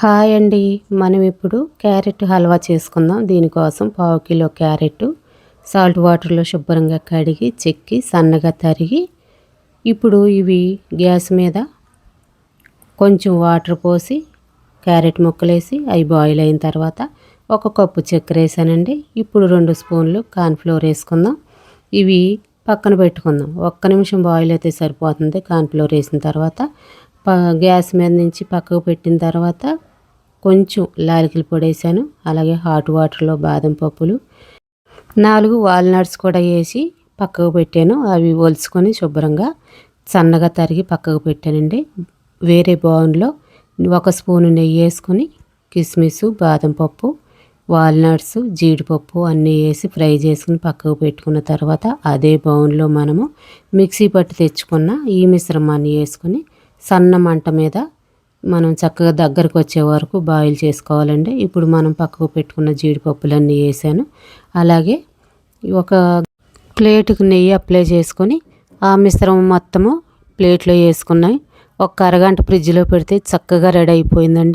Hi అండి. మనం ఇప్పుడు క్యారెట్ హల్వా చేసుకుందాం. దీనికోసం పావు కిలో క్యారెట్ సాల్ట్ వాటర్లో శుభ్రంగా కడిగి చెక్కి సన్నగా తరిగి ఇప్పుడు ఇవి గ్యాస్ మీద కొంచెం వాటర్ పోసి క్యారెట్ ముక్కలేసి అవి బాయిల్ అయిన తర్వాత ఒక కప్పు చక్కెర వేసానండి. ఇప్పుడు 2 స్పూన్లు కార్న్ఫ్లోర్ వేసుకుందాం. ఇవి పక్కన పెట్టుకుందాం. ఒక్క నిమిషం బాయిల్ అయితే సరిపోతుంది. కార్న్ఫ్లోర్ వేసిన తర్వాత గ్యాస్ మీద నుంచి పక్కకు పెట్టిన తర్వాత కొంచెం లాలికల పొడి వేసాను. అలాగే హాట్ వాటర్లో బాదం పప్పులు 4 వాల్నట్స్ కూడా వేసి పక్కకు పెట్టాను. అవి ఒలుచుకొని శుభ్రంగా సన్నగా తరిగి పక్కకు పెట్టానండి. వేరే బౌల్లో 1 స్పూను నెయ్యి వేసుకొని కిస్మిస్, బాదం పప్పు, వాల్నట్స్, జీడిపప్పు అన్నీ వేసి ఫ్రై చేసుకుని పక్కకు పెట్టుకున్న తర్వాత అదే బౌల్లో మనము మిక్సీ పట్టి తెచ్చుకున్న ఈ మిశ్రమాన్ని వేసుకొని సన్న మంట మీద మనం చక్కగా దగ్గరకు వచ్చే వరకు బాయిల్ చేసుకోవాలండి. ఇప్పుడు మనం పక్కకు పెట్టుకున్న జీడిపప్పులన్నీ వేసాను. అలాగే ఒక ప్లేటుకు నెయ్యి అప్లై చేసుకొని ఆ మిశ్రమం మొత్తము ప్లేట్లో వేసుకున్నాయి. ఒక అరగంట ఫ్రిడ్జ్లో పెడితే చక్కగా రెడీ అయిపోయిందండి.